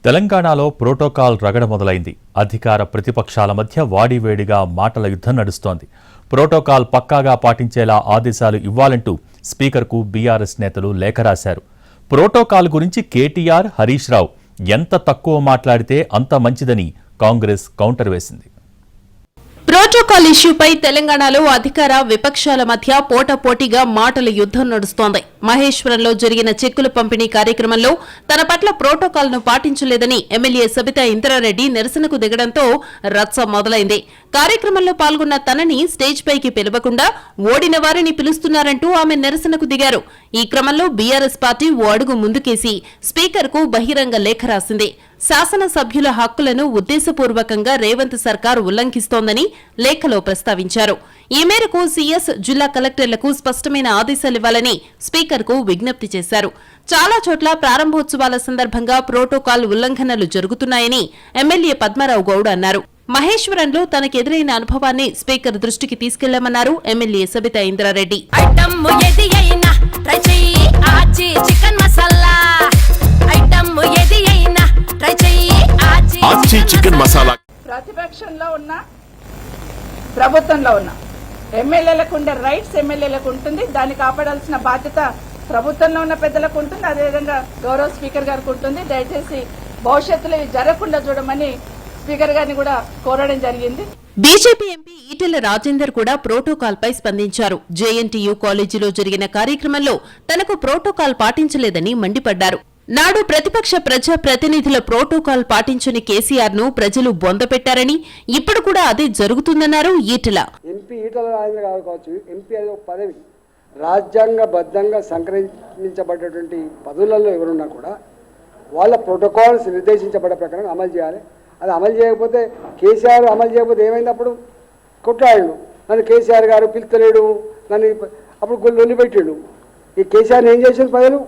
తెలంగాణలో ప్రోటోకాల్ రగడ మొదలైంది. అధికార ప్రతిపక్షాల మధ్య వాడివేడిగా మాటల యుద్ధం నడుస్తోంది. ప్రోటోకాల్ పక్కాగా పాటించేలా ఆదేశాలు ఇవ్వాలంటూ స్పీకర్కు బీఆర్ఎస్ నేతలు లేఖ రాశారు. ప్రోటోకాల్ గురించి కేటీఆర్, హరీష్ రావు ఎంత తక్కువ మాట్లాడితే అంత మంచిదని కాంగ్రెస్ కౌంటర్ వేసింది. ప్రోటోకాల్ ఇష్యూపై తెలంగాణలో అధికార విపక్షాల మధ్య పోటాపోటీగా మాటల యుద్ధం నడుస్తోంది. మహేశ్వరంలో జరిగిన చెక్కుల పంపిణీ కార్యక్రమంలో తన పట్ల ప్రోటోకాల్ ను పాటించలేదని ఎమ్మెల్యే సబితా ఇంద్రారెడ్డి నిరసనకు దిగడంతో రచ్చ మొదలైంది. కార్యక్రమంలో పాల్గొన్న తనని స్టేజ్ పైకి పిలవకుండా ఓడిన వారిని పిలుస్తున్నారంటూ ఆమె నిరసనకు దిగారు. ఈ క్రమంలో బీఆర్ఎస్ పార్టీ ఓ అడుగు ముందుకేసి స్పీకర్కు బహిరంగ లేఖ రాసింది. శాసనసభ్యుల హక్కులను ఉద్దేశపూర్వకంగా రేవంత్ సర్కార్ ఉల్లంఘిస్తోందని లేఖలో ప్రస్తావించారు. ఈ మేరకు సీఎస్, జిల్లా కలెక్టర్లకు స్పష్టమైన ఆదేశాలివ్వాలని స్పీకర్కు విజ్ఞప్తి చేశారు. చాలా చోట్ల ప్రారంభోత్సవాల సందర్భంగా ప్రోటోకాల్ ఉల్లంఘనలు జరుగుతున్నాయని ఎమ్మెల్యే పద్మారావు గౌడ్ అన్నారు. మహేశ్వరంలో తనకెదురైన అనుభవాన్ని స్పీకర్ దృష్టికి తీసుకెళ్లామన్నారు ఎమ్మెల్యే సబితా ఇంద్రారెడ్డి. ప్రతిపక్షంలో ఉన్న, ప్రభుత్వంలో ఉన్న ఎమ్మెల్యేలకు ఉండే రైట్స్ ఎమ్మెల్యేలకు ఉంటుంది. దాన్ని కాపాడాల్సిన బాధ్యత ప్రభుత్వంలో ఉన్న పెద్దలకు ఉంటుంది. అదేవిధంగా గౌరవ స్పీకర్ గారికి ఉంటుంది. దయచేసి భవిష్యత్తులో జరగకుండా చూడమని స్పీకర్ గారిని కూడా కోరడం జరిగింది. బీజేపీ ఎంపీ ఈటెల రాజేందర్ కూడా ప్రోటోకాల్ పై స్పందించారు. జేఎన్టీయూ కాలేజీలో జరిగిన కార్యక్రమంలో తనకు ప్రోటోకాల్ పాటించలేదని మండిపడ్డారు. నాడు ప్రతిపక్ష ప్రజా ప్రతినిధుల ప్రోటోకాల్ పాటించని కేసీఆర్ ను ప్రజలు బొందపెట్టారని, ఇప్పుడు కూడా అదే జరుగుతుందన్నారు ఈటెల. ఎంపీ ఈటెల రాజేందర్ గారు కావచ్చు, ఎంపీ అనే పదవి రాజ్యాంగబద్ధంగా సంక్రమించబడ్డటువంటి పదవులలో ఎవరున్నా కూడా వాళ్ళ ప్రోటోకాల్స్ నిర్దేశించబడ్డ ప్రకారం అమలు చేయాలి. అది అమలు చేయకపోతే, కేసీఆర్ అమలు చేయకపోతే ఏమైంది? అప్పుడు కొట్లాడు, నన్ను కేసీఆర్ గారు పిలుస్తలేడు, నన్ను అప్పుడు లొల్లి పెట్టాడు. ఈ కేసీఆర్ని ఏం చేసిన ప్రజలు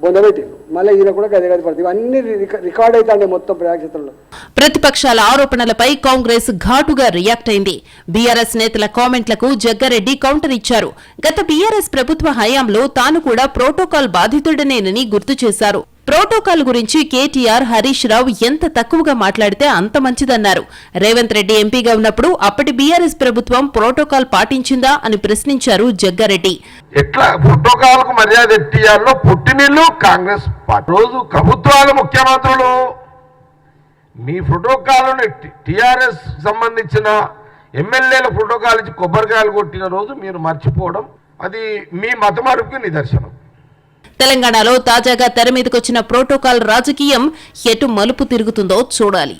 బొందబెట్టారు. మళ్ళీ ఈయన కూడా గది పడుతుంది. ఇవన్నీ రికార్డ్ అవుతాయి మొత్తం ప్రజాక్షేత్రంలో. ప్రతిపక్షాల ఆరోపణలపై కాంగ్రెస్ ఘాటుగా రియాక్ట్ అయింది. బీఆర్ఎస్ నేతల కామెంట్లకు జగ్గారెడ్డి కౌంటర్ ఇచ్చారు. గత బీఆర్ఎస్ ప్రభుత్వ హయాంలో తాను కూడా ప్రోటోకాల్ బాధితుడనేనని గుర్తు చేశారు. ప్రోటోకాల్ గురించి కేటీఆర్, హరీష్ రావు ఎంత తక్కువగా మాట్లాడితే అంత మంచిదన్నారు. రేవంత్ రెడ్డి ఎంపీగా ఉన్నప్పుడు అప్పటి బీఆర్ఎస్ ప్రభుత్వం ప్రోటోకాల్ పాటించిందా అని ప్రశ్నించారు జగ్గారెడ్డి. ఎట్లా ప్రోటోకాల్ కు మర్యాద ఎట్టియాలో పుట్టినిల్లు కాంగ్రెస్ పార్టీ. రోజు ప్రభుత్వాలు, ముఖ్యమంత్రులు మీ ప్రోటోకాల్ను టీఆర్ఎస్ సంబంధించిన ఎమ్మెల్యేల ప్రోటోకాల్ ఇచ్చి కొబ్బరికాయలు కొట్టిన రోజు మీరు మర్చిపోవడం అది మీ మతమరుపుకి నిదర్శనం. తెలంగాణలో తాజాగా తెర మీదకొచ్చిన ప్రోటోకాల్ రాజకీయం ఎటు మలుపు తిరుగుతుందో చూడాలి.